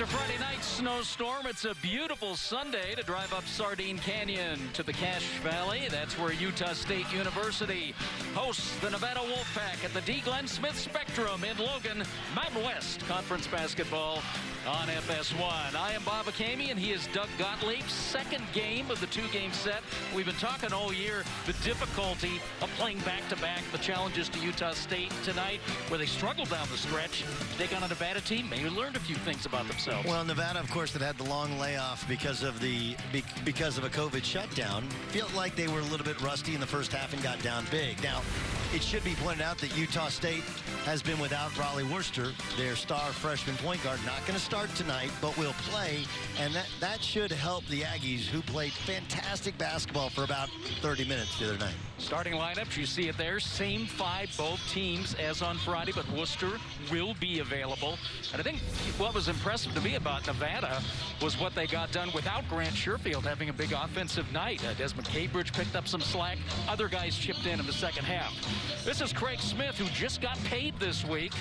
After Friday night's snowstorm, it's a beautiful Sunday to drive up Sardine Canyon to the Cache Valley. That's where Utah State University hosts the Nevada Wolfpack at the D. Glenn Smith Spectrum in Logan. Mountain West Conference basketball on FS1. I am Bob Akemi, and he is Doug Gottlieb. Second game of the two-game set. We've been talking all year the difficulty of playing back-to-back, the challenges to Utah State tonight, where they struggled down the stretch. Take on a Nevada team, maybe learned a few things about themselves. Well, Nevada, of course, that had the long layoff because of a COVID shutdown. Felt like they were a little bit rusty in the first half and got down big. Now, it should be pointed out that Utah State has been without Raleigh Worcester, their star freshman point guard. Not going to start tonight, but will play, and that should help the Aggies, who played fantastic basketball for about 30 minutes the other night. Starting lineups, you see it there. Same five, both teams, as on Friday, but Worcester will be available. And I think what was impressive to me about Nevada was what they got done without Grant Sherfield having a big offensive night. Desmond Cambridge picked up some slack. Other guys chipped in the second half. This is Craig Smith, who just got paid this week,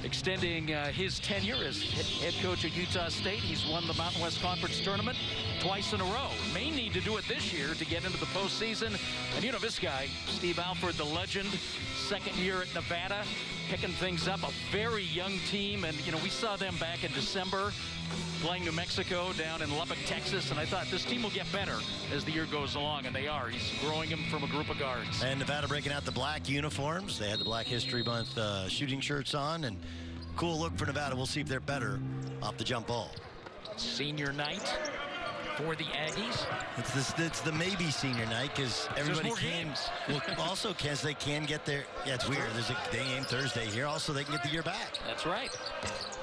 extending his tenure as head coach at Utah State. He's won the Mountain West Conference tournament twice in a row. May need to do it this year to get into the postseason. And you know this guy, Steve Alford, the legend, second year at Nevada, picking things up. A very young team, and you know, we saw them back in December playing New Mexico down in Lubbock, Texas, and I thought this team will get better as the year goes along, and they are. He's growing them from a group of guards. And Nevada breaking out the black uniforms. They had the Black History Month shooting shirts on, and cool look for Nevada. We'll see if they're better off the jump ball. Senior night for the Aggies. It's the maybe senior night because everybody more games. Well, also, because they can get their. Yeah, it's weird. There's a day game Thursday here. Also, they can get the year back. That's right.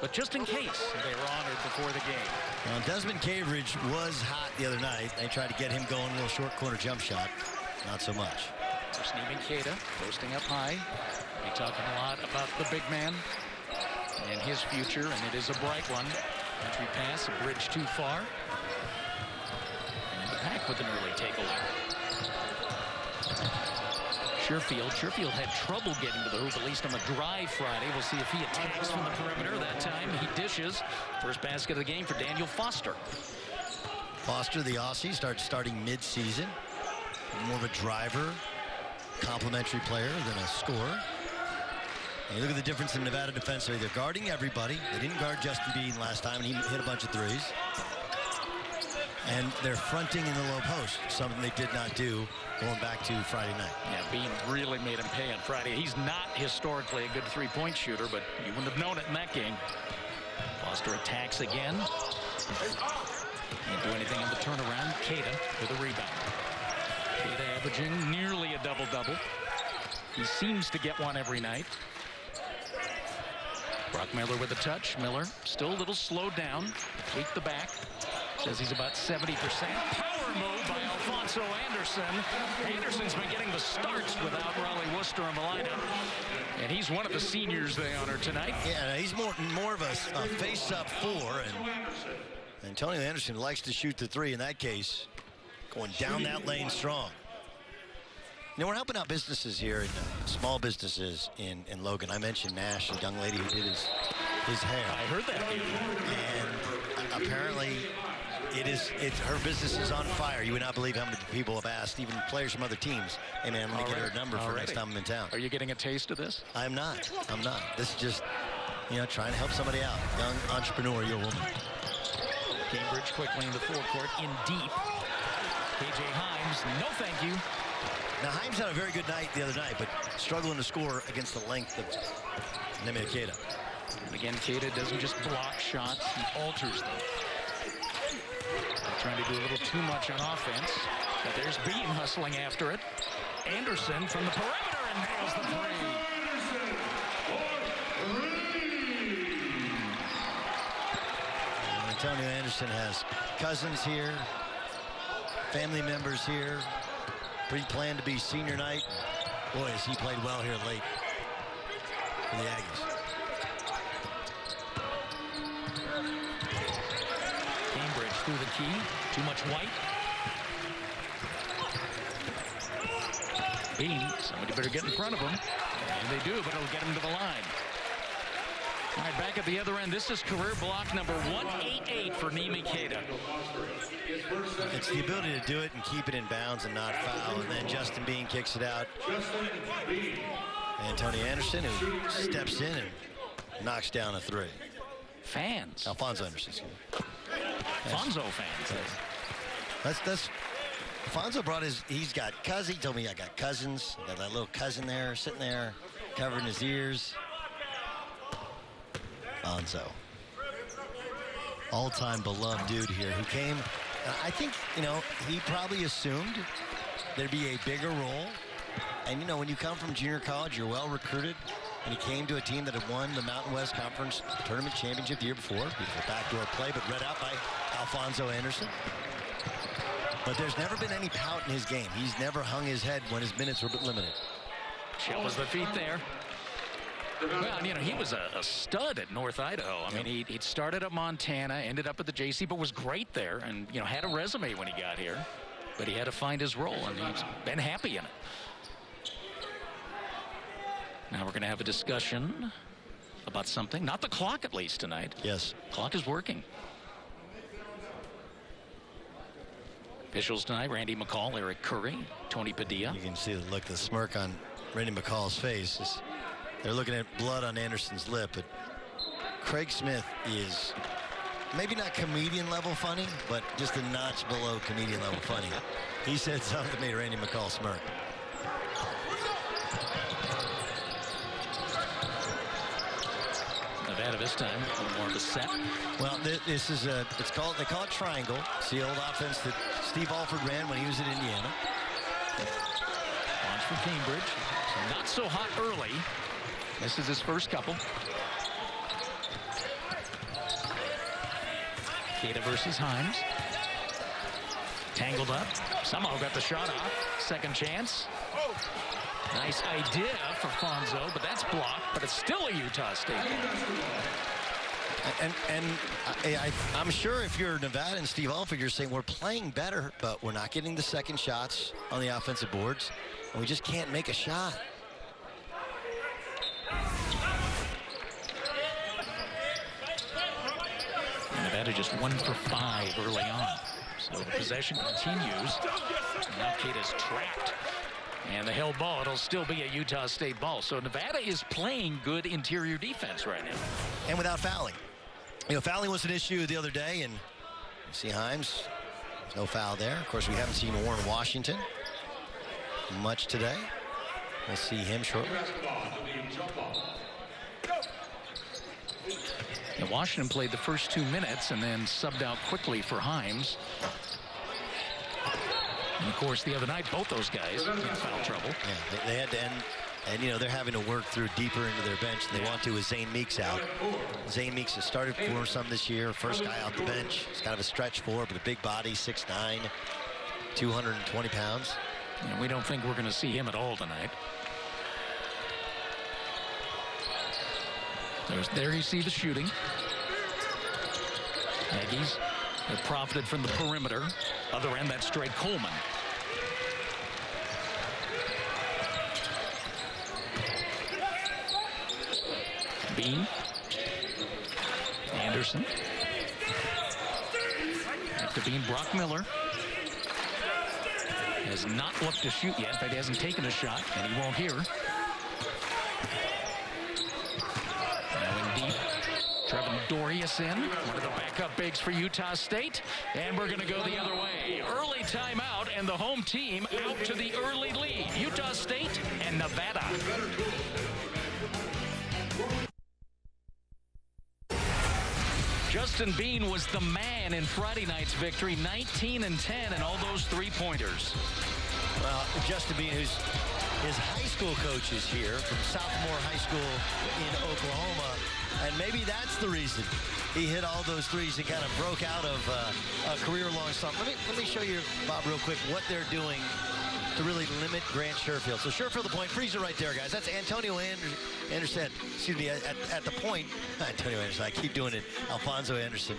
But just in case, they were honored before the game. Now, Desmond Cambridge was hot the other night. They tried to get him going, a little short corner jump shot. Not so much. There's Neiman Keita posting up high. We're talking a lot about the big man and his future, and it is a bright one. Entry pass, a bridge too far. And the Pack with an early takeaway. Sherfield had trouble getting to the hoop, at least on the drive Friday. We'll see if he attacks from the perimeter. That time he dishes. First basket of the game for Daniel Foster. Foster, the Aussie, starting mid-season. More of a driver, complimentary player than a scorer. And you look at the difference in Nevada defensively. They're guarding everybody. They didn't guard Justin Bean last time, and he hit a bunch of threes. And they're fronting in the low post, something they did not do going back to Friday night. Yeah, Bean really made him pay on Friday. He's not historically a good three-point shooter, but you wouldn't have known it in that game. Foster attacks again. Can't do anything on the turnaround. Keita with a rebound. Keita averaging nearly a double-double. He seems to get one every night. Brock Miller with a touch. Miller still a little slowed down. Tweak the back. Says he's about 70%. Power move by Alfonso Anderson. Anderson's been getting the starts without Raleigh Worcester in the lineup. And he's one of the seniors they honor tonight. Yeah, he's more of a face-up four. And Antonio Anderson likes to shoot the three in that case. Going down that lane strong. You know, we're helping out businesses here, small businesses in Logan. I mentioned Nash, a young lady who did his hair. I heard that. And apparently, her business is on fire. You would not believe how many people have asked, even players from other teams, hey man, let me get her number for next time I'm in town. Are you getting a taste of this? I'm not. This is just, you know, trying to help somebody out. Young entrepreneurial woman. Cambridge quickly in the forecourt, in deep. KJ Himes, no thank you. Now, Himes had a very good night the other night, but struggling to score against the length of Neiman Keita. And again, Keita doesn't just block shots, he alters them. Trying to do a little too much on offense, but there's Bean hustling after it. Anderson from the perimeter and nails the three. Antonio Anderson has cousins here, family members here. Pre-planned to be senior night. Boy, has he played well here late for the Aggies. Cambridge through the key. Too much white. Bean, somebody better get in front of him. And they do, but it'll get him to the line. All right, back at the other end, this is career block number 188 for Nimi Keita. It's the ability to do it and keep it in bounds and not foul. And then Justin Bean kicks it out. And Tony Anderson, who steps in and knocks down a three. Fans. Alfonso Anderson, excuse me. Alfonso fans. That's Alfonso brought he's got cousins. He told me I got cousins. I got that little cousin there, sitting there, covering his ears. Alfonso. All-time beloved dude here who came, I think, he probably assumed there'd be a bigger role. And, when you come from junior college, you're well recruited. And he came to a team that had won the Mountain West Conference Tournament Championship the year before. Beautiful backdoor play, but read out by Alfonso Anderson. But there's never been any pout in his game. He's never hung his head when his minutes were limited. Shells the feet there. Well, he was a stud at North Idaho. I mean, he'd started at Montana, ended up at the JC, but was great there and, had a resume when he got here. But he had to find his role, and he's been happy in it. Now we're going to have a discussion about something. Not the clock, at least, tonight. Yes. Clock is working. Officials tonight, Randy McCall, Eric Curry, Tony Padilla. You can see the smirk on Randy McCall's face. They're looking at blood on Anderson's lip, but Craig Smith is maybe not comedian level funny, but just a notch below comedian level funny. He said something that made Randy McCall smirk. Nevada this time, a little more of a set. Well, this is they call it triangle. It's the old offense that Steve Alford ran when he was at Indiana. Launch for Cambridge. So not so hot early. This is his first couple. Keita versus Himes. Tangled up. Somehow got the shot off. Second chance. Nice idea for Fonzo, but that's blocked. But it's still a Utah State ball. And I'm sure if you're Nevada and Steve Alford, you're saying we're playing better, but we're not getting the second shots on the offensive boards, and we just can't make a shot. Nevada just 1 for 5 early on. So the possession continues. Now Keita's trapped. And the held ball, it'll still be a Utah State ball. So Nevada is playing good interior defense right now. And without fouling. Fouling was an issue the other day, and you see Himes, there's no foul there. Of course, we haven't seen Warren Washington much today. We'll see him shortly. And Washington played the first 2 minutes and then subbed out quickly for Himes. And of course, the other night, both those guys in foul trouble. Yeah, they had to end, and they're having to work through deeper into their bench than they want to with Zane Meeks out. Zane Meeks has started for some this year. First guy out the bench. He's kind of a stretch forward, but a big body, 6'9", 220 pounds. And we don't think we're going to see him at all tonight. There you see the shooting. Aggies have profited from the perimeter. Other end, that's Drake Coleman. Bean. Anderson. After Bean, Brock Miller. Has not looked to shoot yet, but he hasn't taken a shot, and he won't here. Trevin Dorius in, one of the backup bigs for Utah State. And we're going to go the other way. Early timeout, and the home team out to the early lead. Utah State and Nevada. Justin Bean was the man in Friday night's victory, 19 and 10, and all those three-pointers. Well, Justin Bean, who's his high school coach, is here from Sophomore High School in Oklahoma. And maybe that's the reason he hit all those threes and kind of broke out of a career-long slump. Let me show you, Bob, real quick, what they're doing to really limit Grant Sherfield. So Sherfield the point, freezer right there, guys. That's Antonio Anderson, excuse me, at the point. Antonio Anderson, I keep doing it. Alfonso Anderson.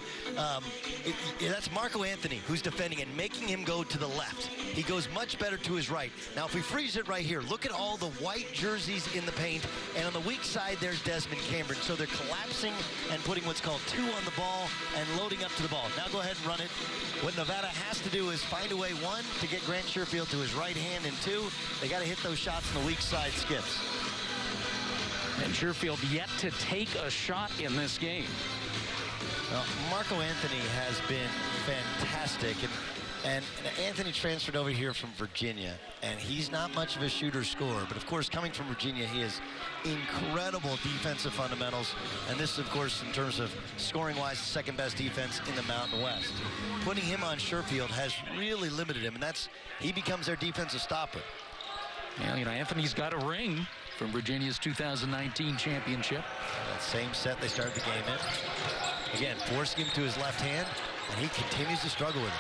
That's Marco Anthony who's defending and making him go to the left. He goes much better to his right. Now, if we freeze it right here, look at all the white jerseys in the paint. And on the weak side, there's Desmond Cameron. So they're collapsing and putting what's called 2 on the ball and loading up to the ball. Now go ahead and run it. What Nevada has to do is find a way, 1, to get Grant Sherfield to his right hand, and 2, they got to hit those shots on the weak side skips. And Sherfield yet to take a shot in this game. Well, Marco Anthony has been fantastic. And Anthony transferred over here from Virginia, and he's not much of a shooter scorer. But, of course, coming from Virginia, he has incredible defensive fundamentals. And this, of course, in terms of scoring-wise, the second-best defense in the Mountain West. Putting him on Sherfield has really limited him, and he becomes their defensive stopper. Well, Anthony's got a ring from Virginia's 2019 championship. That same set they started the game in. Again, forcing him to his left hand, and he continues to struggle with it.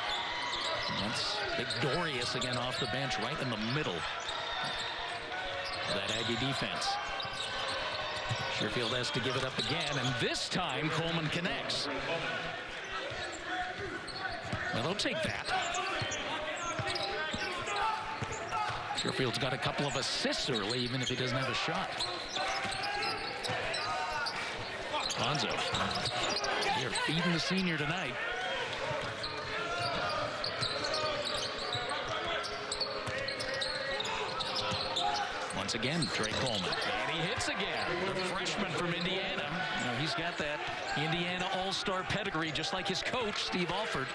That's big Dorius again off the bench right in the middle of that Aggie defense. Sherfield has to give it up again, and this time Coleman connects. Well, they'll take that. Sherfield's got a couple of assists early, even if he doesn't have a shot. Bonzo, you're feeding the senior tonight. Once again, Trey Coleman. And he hits again. The freshman from Indiana. He's got that Indiana all-star pedigree, just like his coach, Steve Alford.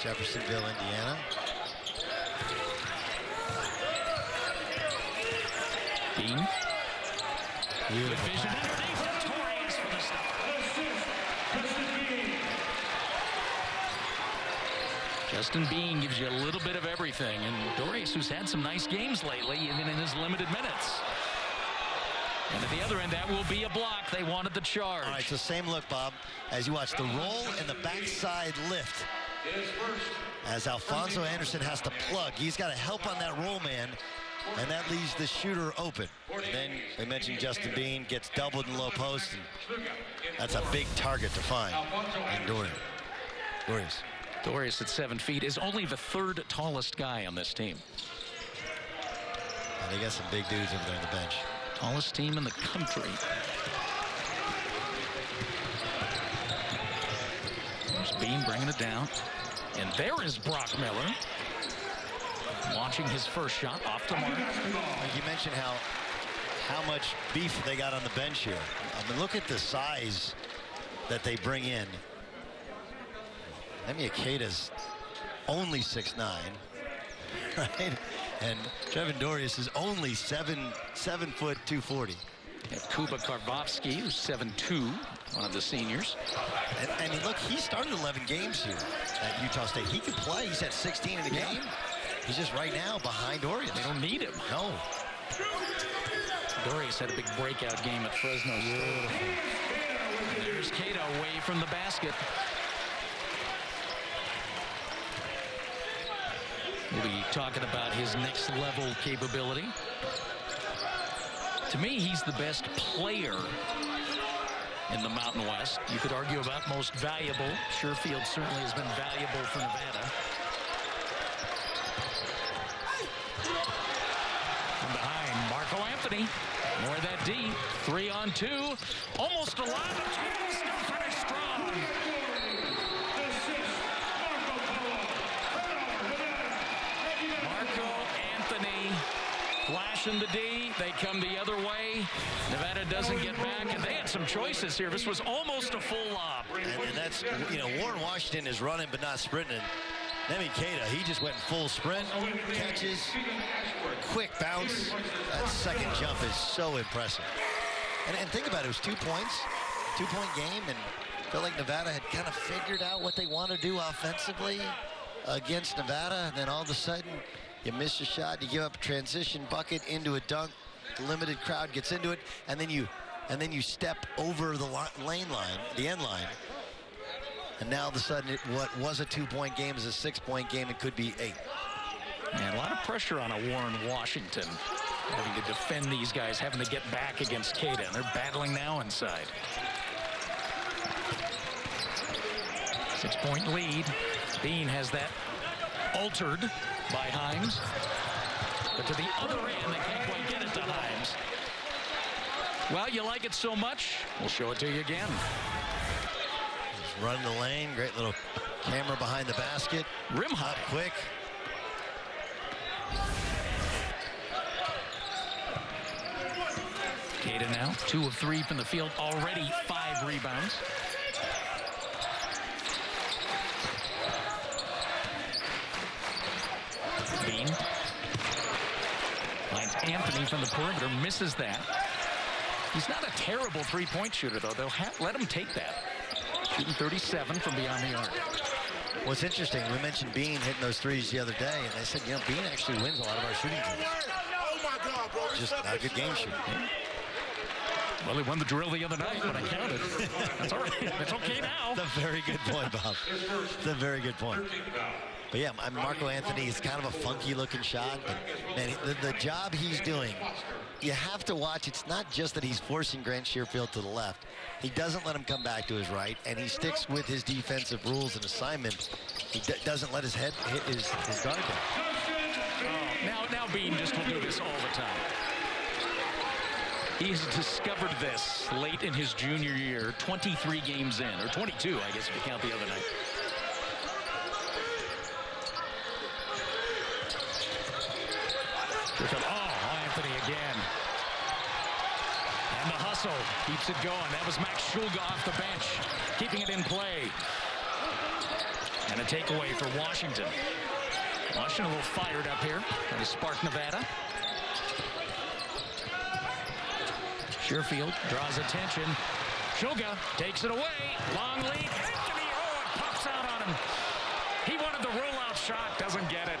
Jeffersonville, Indiana. Bean. Good vision underneath. Torres for the stop. Justin Bean gives you a little bit of everything, and Dorius, who's had some nice games lately, even in his limited minutes. And at the other end, that will be a block. They wanted the charge. All right, so same look, Bob, as you watch the roll and the backside lift. As Alfonso Anderson has to plug. He's got to help on that roll man, and that leaves the shooter open. And then we mentioned Justin Bean gets doubled in low post, and that's a big target to find. And Dorius. Dorius at 7 feet is only the 3rd tallest guy on this team. And they got some big dudes over there on the bench. Tallest team in the country. There's Bean bringing it down. And there is Brock Miller. Launching his first shot off the mark. You mentioned how much beef they got on the bench here. I mean, look at the size that they bring in. Emi Ikeda's only 6'9", right? And Trevin Dorius is only 7 foot 240. You have Kuba Karvovsky, who's 7'2", one of the seniors. And look, he started 11 games here at Utah State. He could play. He's at 16 in the game. He's just right now behind Dorius. They don't need him. No. Dorius had a big breakout game at Fresno State. There's Cato away from the basket. We'll be talking about his next level capability. To me, he's the best player in the Mountain West. You could argue about most valuable. Sherfield certainly has been valuable for Nevada. From behind, Marco Anthony. More of that D. 3 on 2. Almost alive. Still pretty strong. Marco Anthony flashing the D. They come the other way. Nevada doesn't get back, and they had some choices here. This was almost a full lob. And that's, Warren Washington is running but not sprinting. Emi Ikeda, he just went full sprint, catches, quick bounce. That second jump is so impressive. And think about it, it was 2 points, 2-point game, and felt like Nevada had kind of figured out what they want to do offensively against Nevada. And then all of a sudden, you miss a shot, you give up a transition bucket into a dunk. The limited crowd gets into it, and then you step over the lane line, the end line. And now all of a sudden, what was a 2-point game is a 6-point game. It could be 8. And a lot of pressure on a Warren Washington, having to defend these guys, having to get back against Cada, and they're battling now inside. 6-point lead. Bean has that altered by Himes. But to the other end, they can't quite get it to Himes. Well, you like it so much, we'll show it to you again. Just run the lane. Great little camera behind the basket. Rim hop quick. Cada now 2 of 3 from the field, already 5 rebounds. Bean finds Anthony from the perimeter, misses that. He's not a terrible three-point shooter, though. They'll let him take that. Shooting 37 from beyond the arc. What's interesting, we mentioned Bean hitting those threes the other day, and they said, you know, Bean actually wins a lot of our shooting games. Just not a good game shooting. Yeah. Well, he won the drill the other night, but I counted. That's all right. It's okay now. That's a very good point, Bob. That's a very good point. But yeah, Marco Anthony is kind of a funky-looking shot. But man, the job he's doing, you have to watch. It's not just that he's forcing Grant Sherfield to the left. He doesn't let him come back to his right, and he sticks with his defensive rules and assignment. He doesn't let his head hit his guard down. Oh, now Bean just will do this all the time. He's discovered this late in his junior year, 23 games in, or 22, I guess, if you count the other night. Oh, Anthony again. And the hustle keeps it going. That was Max Shulga off the bench, keeping it in play. And a takeaway for Washington. Washington a little fired up here. Trying to spark Nevada. Sherfield draws attention. Shulga takes it away. Long lead. Anthony, oh, it pops out on him. He wanted the rollout shot, doesn't get it.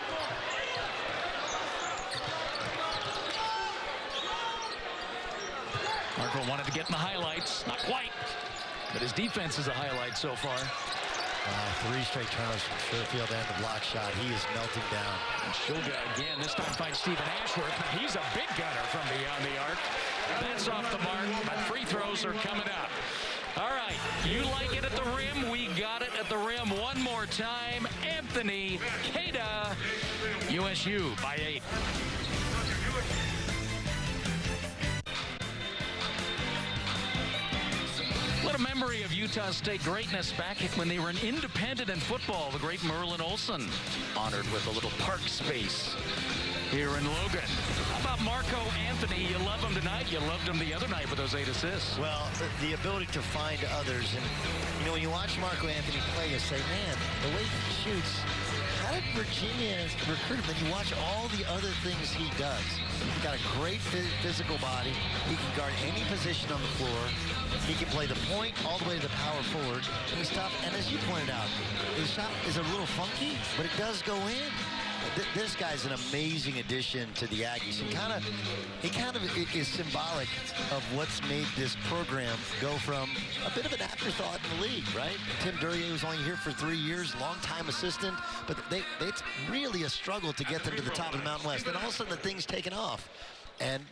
Marco wanted to get in the highlights. Not quite. But his defense is a highlight so far. 3 straight turnovers from Sherfield and the block shot. He is melting down. And Shulga again, this time finds Stephen Ashworth, but he's a big gunner from beyond the arc. That's off the mark, but free throws are coming up. All right, you like it at the rim. We got it at the rim one more time. Anthony Cada, USU by 8. What a memory of Utah State greatness back when they were an independent in football. The great Merlin Olsen honored with a little park space here in Logan. How about Marco Anthony? You love him tonight. You loved him the other night with those 8 assists. Well, the ability to find others. And, you know, when you watch Marco Anthony play, you say, man, the way he shoots, how did Virginia recruit him? Then you watch all the other things he does. He's got a great physical body. He can guard any position on the floor. He can play the point all the way to the power forward. And his top, and as you pointed out, his shot is a little funky, but it does go in. This guy's an amazing addition to the Aggies. He kind of is symbolic of what's made this program go from a bit of an afterthought in the league, right? Tim Duryea was only here for 3 years, longtime assistant, but it's really a struggle to get them to the top of the Mountain West. And all of a sudden the thing's taken off. And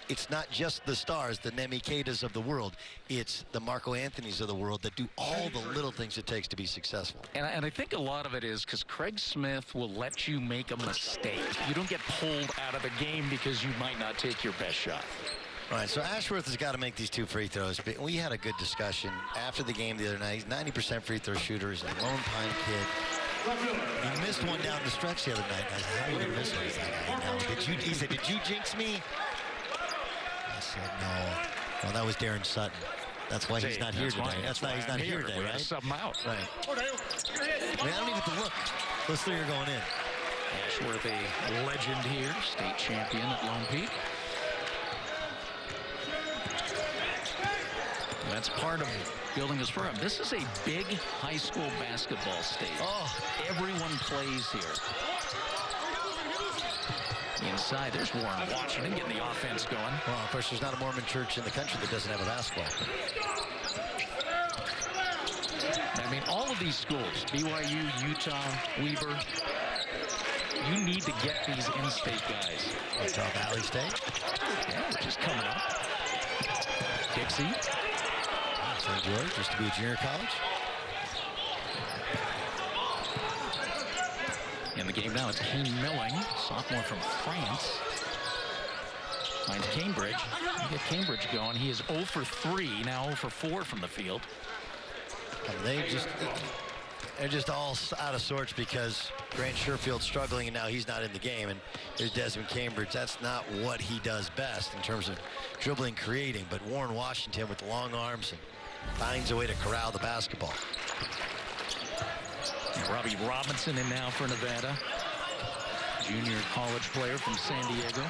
it's not just the stars, the Nemi Kedas of the world. It's the Marco Anthonys of the world that do all the little things it takes to be successful. And I think a lot of it is because Craig Smith will let you make a mistake. You don't get pulled out of the game because you might not take your best shot. Right, so Ashworth has got to make these 2 free throws. But we had a good discussion after the game the other night. He's 90% free throw shooter. He's a Lone Pine kid. He missed one down the stretch the other night. I said, how are you going to miss one? He's like, I know. He said, did you jinx me? I said, no. Well, that was Darren Sutton. That's why he's not here today. That's why he's not here today, right? Sub him out. Right. I mean, I don't even have to look. Those 3 are going in. Ashworth, a legend here, state champion at Lone Peak. That's part of building this program. This is a big high school basketball state. Oh, everyone plays here. Inside, there's Warren Washington getting the offense going. Well, of course, there's not a Mormon church in the country that doesn't have a basketball. I mean, all of these schools, BYU, Utah, Weber, You need to get these in-state guys. Utah Valley State. Yeah, which is coming up. Dixie. St. George, just to be a junior college. In the game now, it's Kane Milling, sophomore from France. Finds Cambridge. Get Cambridge going. He is 0 for 3, now 0 for 4 from the field. And they're just all out of sorts because Grant Sherfield's struggling and now he's not in the game. And there's Desmond Cambridge. That's not what he does best in terms of dribbling, creating. But Warren Washington with the long arms and finds a way to corral the basketball. Robbie Robinson in now for Nevada. Junior college player from San Diego.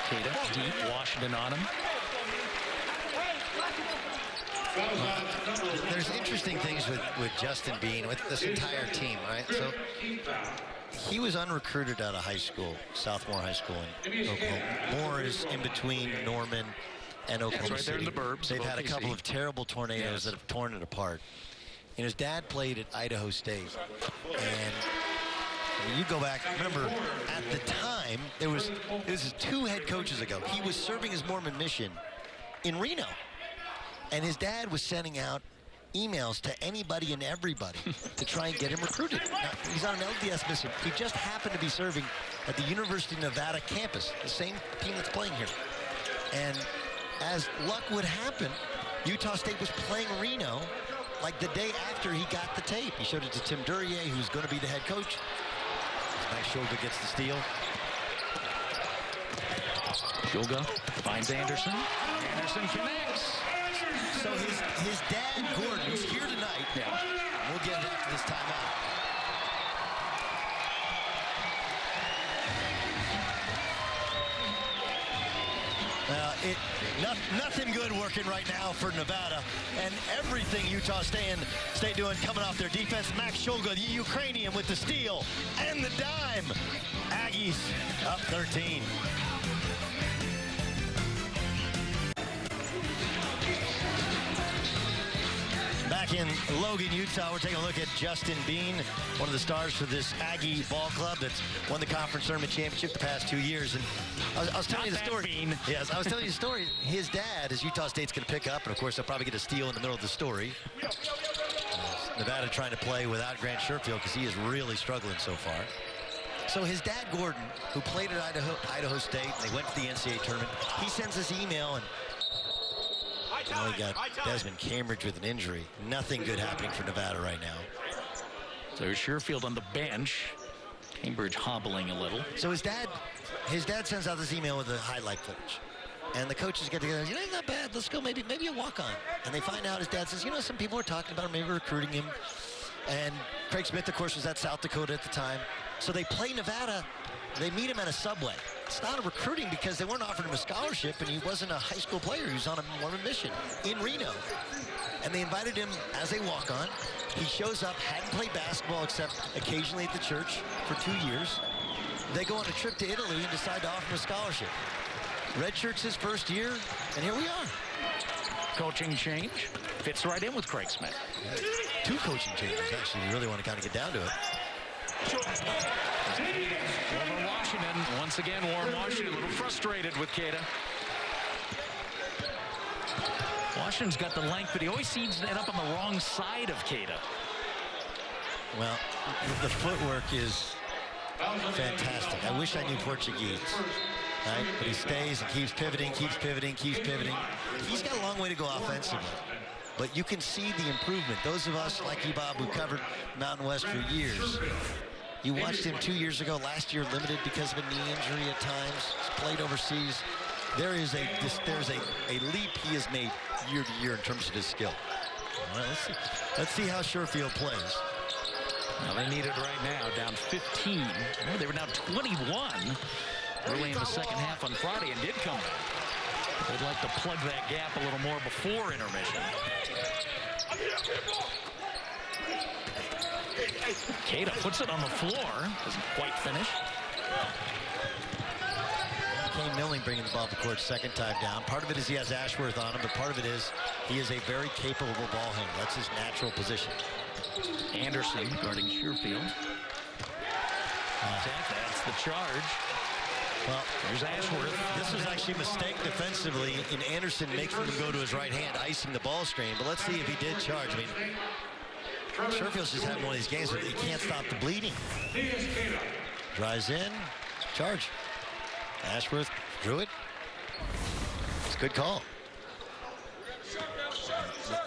Cada deep, Washington on him. There's interesting things with Justin Bean, with this entire team, right? So he was unrecruited out of high school, Southmore High School in Oklahoma. Moore is in between Norman and Oklahoma City. There in the burbs. They've had a couple of terrible tornadoes that have torn it apart. And his dad played at Idaho State. And you go back, remember, at the time, it was 2 head coaches ago. He was serving his Mormon mission in Reno. And his dad was sending out emails to anybody and everybody to try and get him recruited. Now, he's on an LDS mission. He just happened to be serving at the University of Nevada campus, the same team that's playing here. And as luck would happen, Utah State was playing Reno like the day after he got the tape. He showed it to Tim Duryea, who's going to be the head coach. Max Shulga gets the steal. Shulga finds Anderson. Anderson connects. So his dad, Gordon, who's here tonight. Yeah. We'll get it after this timeout. Nothing good working right now for Nevada, and everything Utah State doing coming off their defense. Max Shulga, the Ukrainian, with the steal and the dime. Aggies up 13. Back in Logan, Utah, we're taking a look at Justin Bean, one of the stars for this Aggie ball club that's won the conference tournament championship the past 2 years. And I was telling you the story. Bean. Yes, I was telling you the story. His dad is Utah State's going to pick up, and of course, they'll probably get a steal in the middle of the story. Nevada trying to play without Grant Sherfield because he is really struggling so far. So his dad, Gordon, who played at Idaho State, they went to the NCAA tournament. He sends this email, and now we got Desmond Cambridge with an injury. Nothing good happening for Nevada right now. So Sherfield on the bench. Cambridge hobbling a little. So his dad sends out this email with the highlight footage. And the coaches get together, you know, he's not bad. Let's go, maybe a walk-on. And they find out his dad says, you know, some people are talking about him, maybe recruiting him. And Craig Smith, of course, was at South Dakota at the time. So they play Nevada. They meet him at a Subway. It's not a recruiting because they weren't offering him a scholarship, and he wasn't a high school player. He was on a Mormon mission in Reno. And they invited him as a walk-on. He shows up, hadn't played basketball except occasionally at the church for 2 years. They go on a trip to Italy and decide to offer him a scholarship. Redshirt's his first year, and here we are. Coaching change. Fits right in with Craig Smith. 2 coaching changes, actually. You really want to kind of get down to it. Over Washington. Once again, Warren Washington a little frustrated with Cada. Washington's got the length, but he always seems to end up on the wrong side of Cada. Well, the footwork is fantastic. I wish I knew Portuguese. Right? But he stays and keeps pivoting, keeps pivoting, keeps pivoting. He's got a long way to go offensively. But you can see the improvement. Those of us like Bob who covered Mountain West for years, you watched him 2 years ago, last year limited because of a knee injury at times. He's played overseas. There's a leap he has made year to year in terms of his skill. All right, let's see how Sherfield plays. Now they need it right now, down 15. No, they were down 21 early in the second half on Friday and did come back. They'd like to plug that gap a little more before intermission. Cada puts it on the floor. Doesn't quite finish. Kane Milling bringing the ball up the court second time down. Part of it is he has Ashworth on him, but part of it is he is a very capable ball handler. That's his natural position. Anderson guarding Sherfield. That's the charge. Well, there's Ashworth. This was actually a mistake defensively in Anderson making him go to his right hand, icing the ball screen. But let's see if he did charge. I mean, Sherfield's just having one of these games where he can't stop the bleeding. Drives in, charge. Ashworth drew it. It's a good call.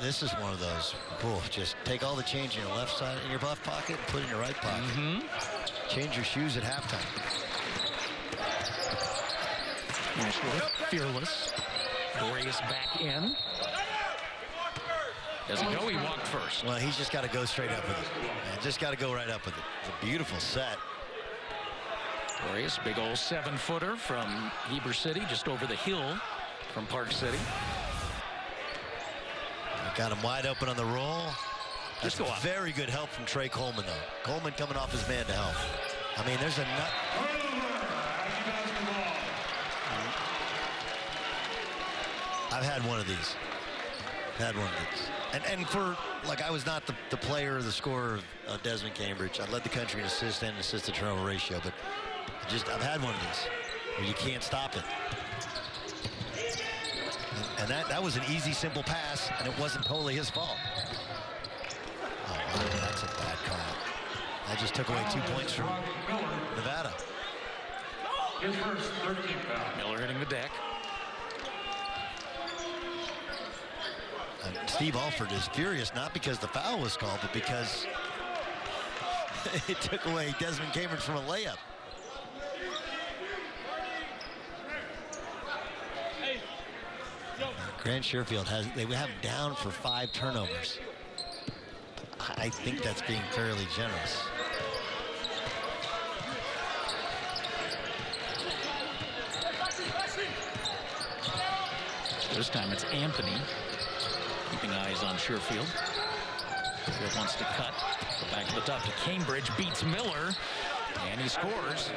This is one of those. Cool. Just take all the change in your left side in your left pocket and put it in your right pocket. Change your shoes at halftime. Ashworth, fearless. Dorius back in. Doesn't go, he walked first. Well, he's just got to go straight up with it. Man, just got to go right up with it. It's a beautiful set. Dorius, big old 7-footer from Heber City, just over the hill from Park City. Got him wide open on the roll. That's very good help from Trey Coleman, though. Coleman coming off his man to help. I mean, there's a nut. I've had one of these. And for, like, I was not the player or the scorer of Desmond Cambridge. I led the country in assist and assist to turnover ratio, but I've had one of these where you can't stop it. And that was an easy, simple pass, and it wasn't totally his fault. Oh, that's a bad call. That just took away 2 points from Nevada. His first 13 foul. Miller hitting the deck. Steve Alford is furious, not because the foul was called, but because it took away Desmond Cambridge from a layup. Grant Sherfield they have him down for 5 turnovers. I think that's being fairly generous. This time it's Anthony keeping eyes on Sherfield. Sherfield wants to cut. Go back to the top to Cambridge, beats Miller, and he scores.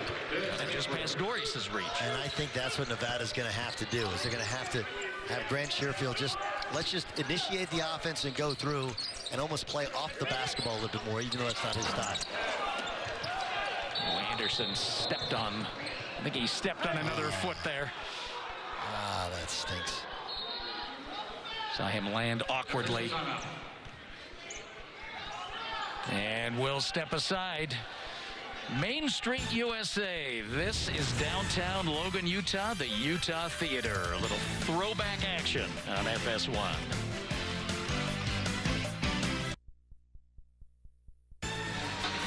And just past Dorius's reach. And I think that's what Nevada's going to have to do. Is they're going to have Grant Sherfield let's just initiate the offense and go through and almost play off the basketball a little bit more, even though that's not his style. Oh, Anderson stepped on. I think he stepped on another foot there. Ah, that stinks. Saw him land awkwardly. And will step aside. Main Street, USA. This is downtown Logan, Utah, the Utah Theater. A little throwback action on FS1.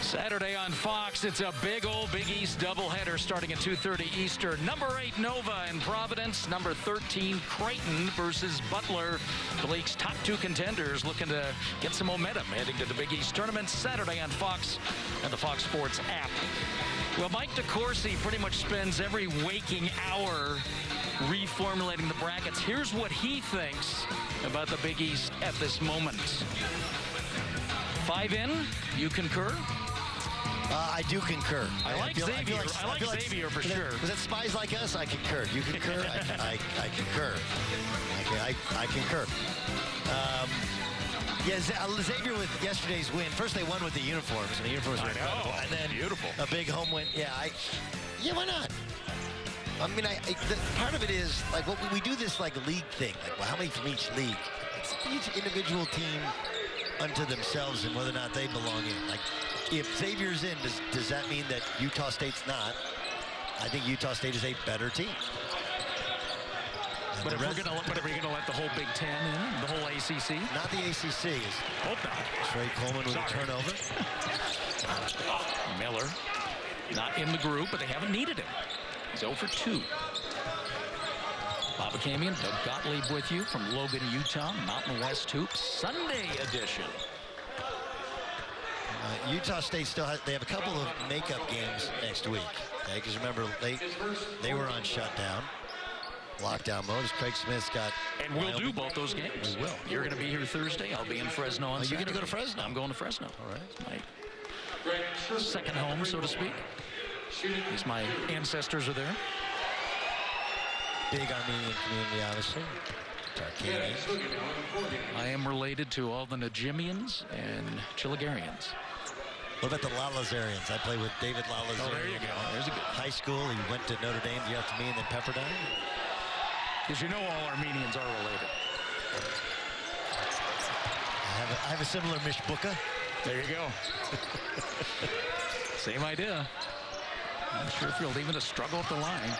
Saturday on Fox, it's a big old Big East doubleheader starting at 2:30 Eastern. Number 8 Nova in Providence, number 13 Creighton versus Butler. The league's top 2 contenders looking to get some momentum heading to the Big East tournament Saturday on Fox and the Fox Sports app. Well, Mike DeCourcy pretty much spends every waking hour reformulating the brackets. Here's what he thinks about the Big East at this moment. 5 in, you concur? I do concur. I like Xavier. I like Xavier for sure. Was that Spies Like Us? I concur. You concur? I concur. Okay, I concur. Yeah, Xavier with yesterday's win. First they won with the uniforms, and the uniforms were incredible. And then beautiful. A big home win. Yeah, why not? I mean, part of it is like we do this like league thing. Like, well, how many from each league? It's each individual team unto themselves and whether or not they belong in. Like, if Xavier's in, does that mean that Utah State's not? I think Utah State is a better team. But if we're going to let the whole Big Ten in, the whole ACC? Not the ACC. Hope not. Trey Coleman with a turnover. Miller, not in the group, but they haven't needed him. He's 0 for 2. Bob Akamian, Doug Gottlieb with you from Logan, Utah. Mountain West Hoops Sunday edition. Utah State they have a couple of makeup games next week. Okay, because remember they were on shutdown, lockdown mode. Craig Smith's got. And we'll do both those games. We will. You're going to be here Thursday. I'll be in Fresno on Saturday. You're going to go to Fresno? I'm going to Fresno. All right. My second home, so to speak. At least my ancestors are there. Big Armenian community, obviously. I am related to all the Najimians and Chiligarians. What about the Lalazarians? I played with David Lalazarian. Oh, there you go. There's a good High school. He went to Notre Dame the year after me and then Pepperdine. Because you know all Armenians are related. I have a similar mishbuka. There you go. Same idea. Sherfield even a struggle at the line.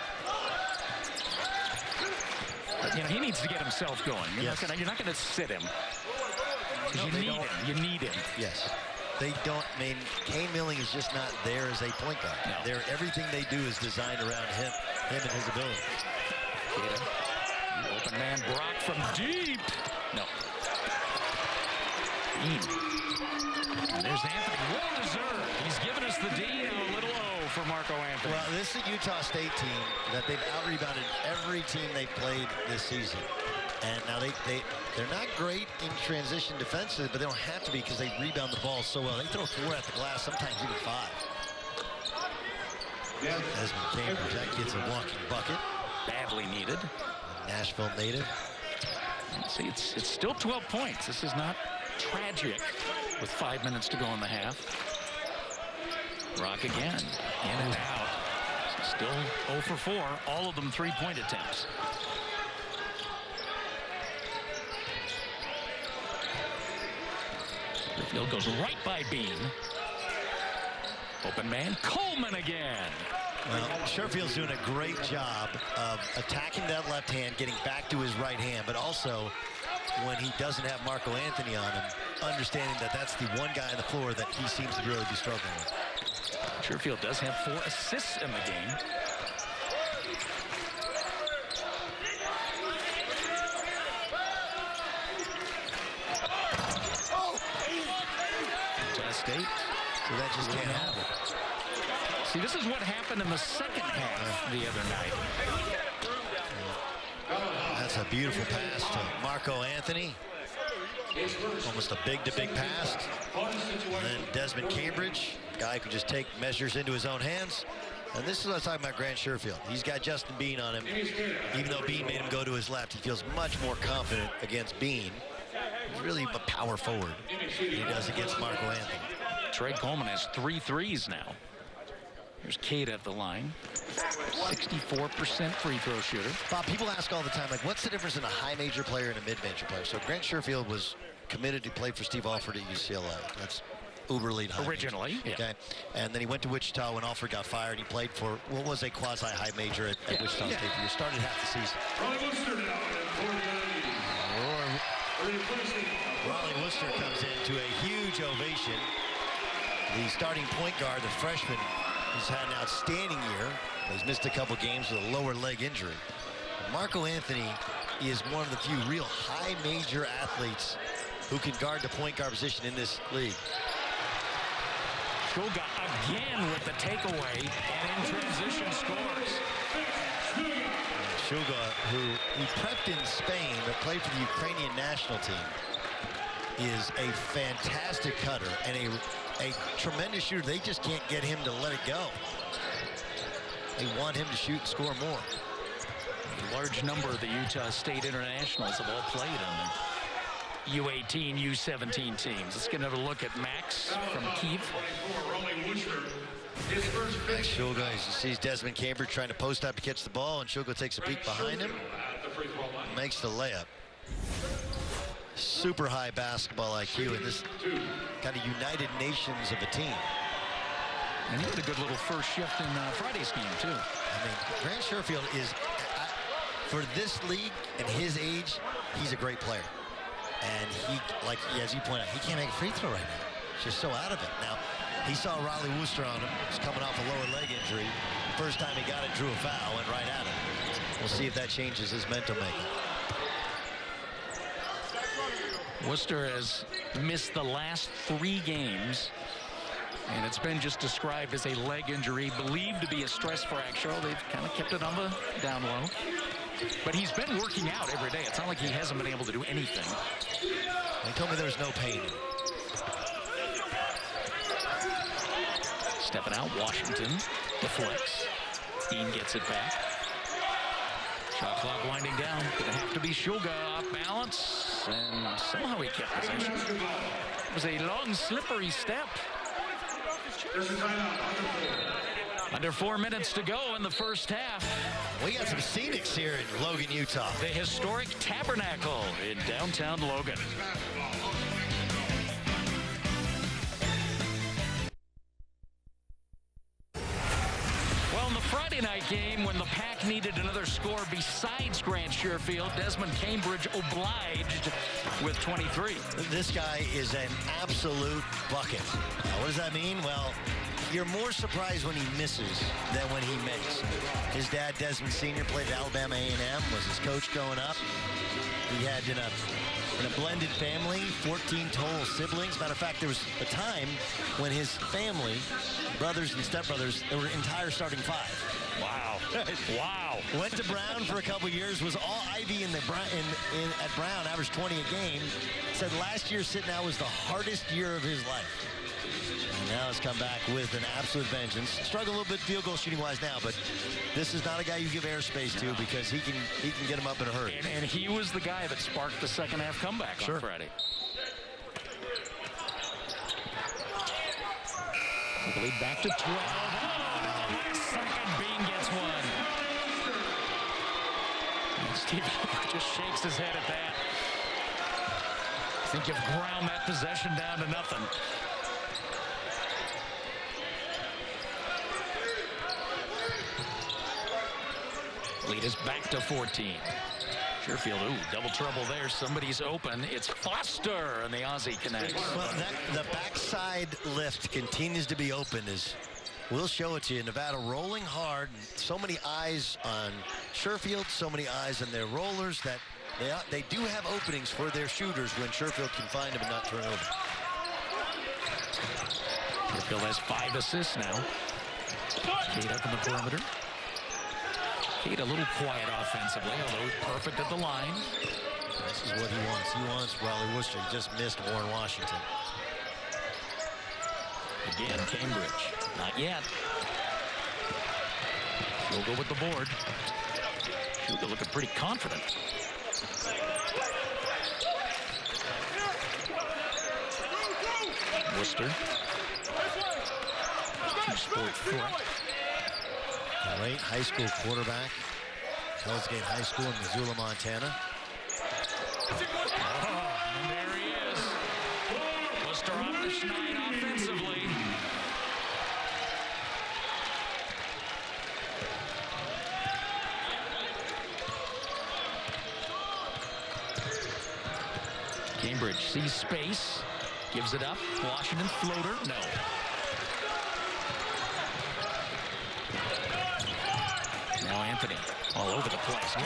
But, you know, he needs to get himself going. You're not gonna sit him. No, you need him. You need him. Yes. They don't. I mean, Kane Milling is just not there as a point guard. No. Everything they do is designed around him and his ability. Open man, Brock from deep. No. And there's Anthony. Well deserved. He's given us the D and a little O for Marco Anthony. Well, this is a Utah State team that they've out-rebounded every team they played this season. And now they're not great in transition defensively, but they don't have to be because they rebound the ball so well. They throw 4 at the glass, sometimes even 5. Desmond Cambridge, that kid's a walking bucket. Badly needed. Nashville native. See, it's still 12 points. This is not tragic with 5 minutes to go in the half. Brock again, in and out. Still 0 for 4, all of them 3-point attempts. The field goes right by Bean. Open man, Coleman again. Well, Sherfield's doing a great job of attacking that left hand, getting back to his right hand, but also when he doesn't have Marco Anthony on him, understanding that that's the one guy on the floor that he seems to really be struggling with. Sherfield does have 4 assists in the game. Utah State. So that just can't happen. See, this is what happened in the second half the other night. That's a beautiful pass to Marco Anthony. Almost a big-to-big pass. And then Desmond Cambridge, guy who can just take measures into his own hands. And this is what I was talking about Grant Sherfield. He's got Justin Bean on him. Even though Bean made him go to his left, he feels much more confident against Bean. He's really a power forward than he does against Marco Anthony. Trey Coleman has 3 threes now. Here's Cade at the line. 64% free throw shooter. Bob, people ask all the time, like, what's the difference in a high major player and a mid-major player? So Grant Sherfield was committed to play for Steve Alford at UCLA. That's uber lead high originally, major. Okay. And then he went to Wichita when Alford got fired. He played for what was a quasi high major at Wichita State. He started half the season. Raleigh Worcester comes into a huge ovation. The starting point guard, the freshman, he's had an outstanding year. He's missed a couple games with a lower leg injury. Marco Anthony is one of the few real high major athletes who can guard the point guard position in this league. Shoga again with the takeaway and in transition scores. Shoga, who he prepped in Spain but played for the Ukrainian national team, is a fantastic cutter and a tremendous shooter. They just can't get him to let it go. They want him to shoot and score more. A large number of the Utah State internationals have all played on the U18, U17 teams. Let's get another look at Max from Kiev. Max Shoga, he sees Desmond Cambridge trying to post up to catch the ball, and Shoga takes a peek behind him, makes the layup. Super high basketball IQ in this kind of United Nations of a team. And he had a good little first shift in Friday's game, too. I mean, Grant Sherfield is, for this league and his age, he's a great player. And he, like, as you point out, he can't make a free throw right now. He's just so out of it. Now, he saw Raleigh Worcester on him. He's coming off a lower leg injury. First time he got it, drew a foul, went right at him. We'll see if that changes his mental making. Worcester has missed the last 3 games. And it's been just described as a leg injury, believed to be a stress fracture. They've kind of kept it on the down low. But he's been working out every day. It's not like he hasn't been able to do anything. He told me there was no pain. Stepping out, Washington deflects. Dean gets it back. Shot clock winding down. Gonna have to be Shoga off balance. And somehow he kept possession. It was a long, slippery step. There's a timeout. Under 4 minutes to go in the first half. We got some scenics here in Logan, Utah. The historic Tabernacle in downtown Logan. Well, in the Friday night game, when the Pack needed another score besides Grant Sherfield, Desmond Cambridge obliged with 23. This guy is an absolute bucket. Now, what does that mean? Well, you're more surprised when he misses than when he makes. His dad, Desmond Sr., played at Alabama A&M, was his coach growing up. He had in a blended family, 14 total siblings. Matter of fact, there was a time when his family, brothers and stepbrothers, there were entire starting five. Wow. Wow. Went to Brown for a couple years, was all Ivy at Brown, averaged 20 a game. Said last year sitting out was the hardest year of his life. And now has come back with an absolute vengeance. Struggle a little bit field goal shooting wise now, but this is not a guy you give airspace to because he can get him up in a hurry. And he was the guy that sparked the second half comeback on Friday. The lead back to 12. Oh, no. Second, Bean gets one. And Steve just shakes his head at that. I think you've ground that possession down to nothing. Lead is back to 14. Sherfield, ooh, double trouble there. Somebody's open. It's Foster, and the Aussie connects. Well, the backside lift continues to be open. We'll show it to you. Nevada rolling hard. So many eyes on Sherfield, so many eyes on their rollers that they do have openings for their shooters when Sherfield can find them and not turn over. Sherfield has 5 assists now. Cade up in the perimeter. Cade a little quiet offensively, although perfect at the line. This is what he wants. He wants Raleigh Worcester. He just missed Warren Washington. Again, Cambridge. Not yet. We'll go with the board. Schuger looking pretty confident. Worcester. Two-sport threat. Great high school quarterback. Hell's Gate High School in Missoula, Montana. Oh, and there he is. Worcester on the schneid offensively. Cambridge sees space, gives it up. Washington floater, no. Now Anthony, all over the place.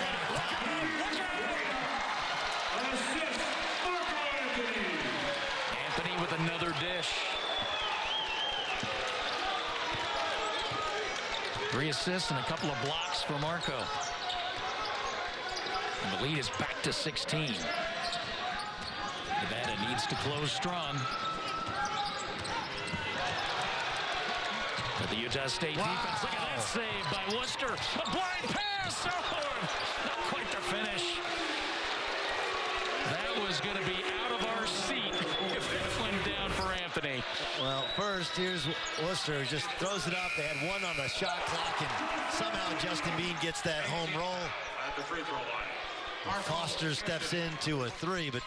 Anthony with another dish. 3 assists and a couple of blocks for Marco. And the lead is back to 16. Nevada needs to close strong. But the Utah State defense, look at that save by Worcester. A blind pass, not quite the finish. That was going to be out of our seat if it went down for Anthony. Well, first, here's Worcester, just throws it up. They had 1 on the shot clock, and somehow Justin Bean gets that home roll. At the free throw line. Foster steps into a 3, but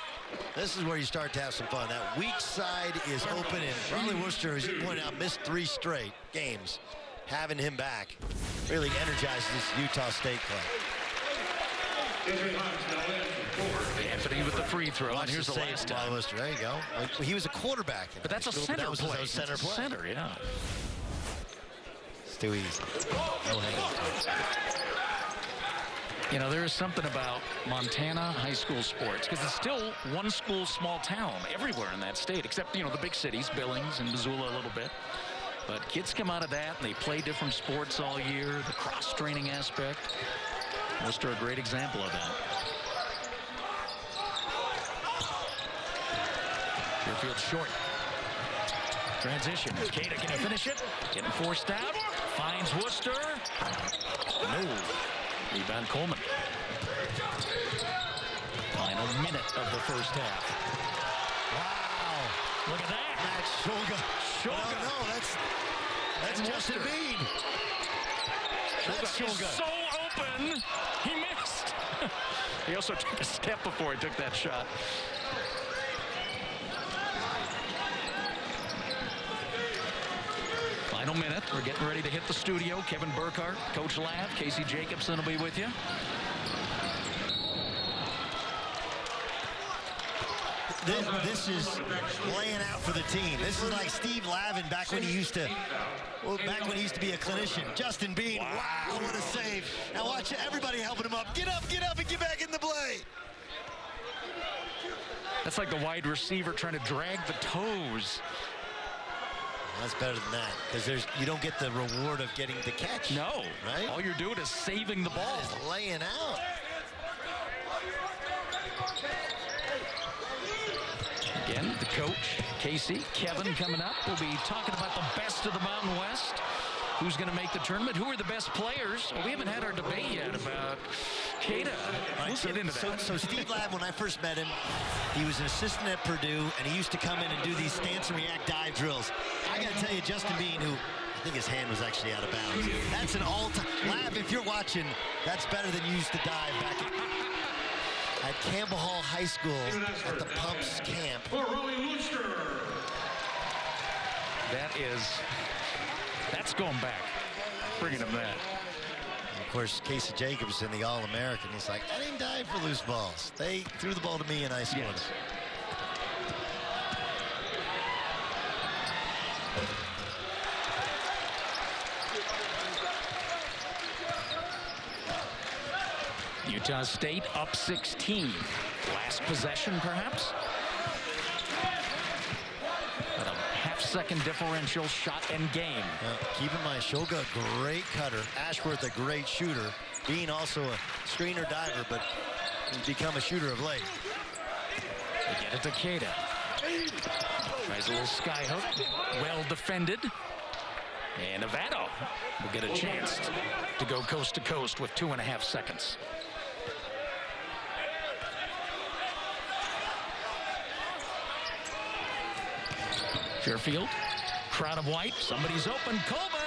this is where you start to have some fun. That weak side is open, and Raleigh Worcester, as you pointed out, missed 3 straight games. Having him back really energizes this Utah State club. Anthony with the free throw, and here's the last time. Worcester. There you go. He was a quarterback. But that's a center that was play. His center play. Center, yeah. It's too easy. No hang. You know, there is something about Montana high school sports, because it's still one school, small town everywhere in that state, except, you know, the big cities, Billings and Missoula a little bit. But kids come out of that, and they play different sports all year, the cross-training aspect. Worcester, a great example of that. Sherfield short. Transition. Cada, can he finish it? Getting forced out. Finds Worcester. No. Rebound Coleman. Final minute of the first half. Wow. Look at that. Max Shulga. Shulga. No, that's That's Justin Bean. That's Shulga. So open. He missed. He also took a step before he took that shot. Final minute. We're getting ready to hit the studio. Kevin Burkhardt, Coach Lav, Casey Jacobson will be with you. This is laying out for the team. This is like Steve Lavin back when he used to be a clinician. Justin Bean, wow, what a save. Now watch everybody helping him up. Get up, and get back in the play. That's like the wide receiver trying to drag the toes. That's better than that, because you don't get the reward of getting the catch. No, right? All you're doing is saving the ball. That is laying out. Again, the coach, Casey, Kevin coming up. We'll be talking about the best of the Mountain West. Who's going to make the tournament? Who are the best players? Well, we haven't had our debate yet about Cada. We'll get into that. So Steve Ladd, when I first met him, he was an assistant at Purdue, and he used to come in and do these stance and react dive drills. I got to tell you, Justin Bean, who I think his hand was actually out of bounds. That's an all-time. Lab, if you're watching, that's better than you used to dive back at Campbell Hall High School at the Pumps camp. That's going back, bringing him that. Of course, Casey Jacobson, the All-American, he's like, I didn't dive for loose balls. They threw the ball to me and I scored it. Utah State up 16. Last possession, perhaps? But a half-second differential shot and game. Keep in mind, Shulga, great cutter. Ashworth, a great shooter. Bean, also a screener diver, but he's become a shooter of late. They get it to Cada. Tries a little sky hook. Well defended. And Nevada will get a chance to go coast to coast with 2.5 seconds. Fairfield, crowd of white, somebody's open, Colvin!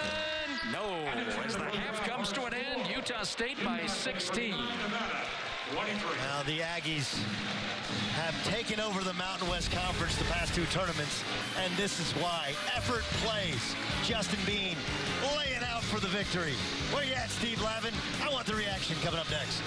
No, as the half comes to an end, Utah State by 16. Now the Aggies have taken over the Mountain West Conference the past 2 tournaments, and this is why. Effort plays. Justin Bean laying out for the victory. Where you at, Steve Lavin? I want the reaction coming up next.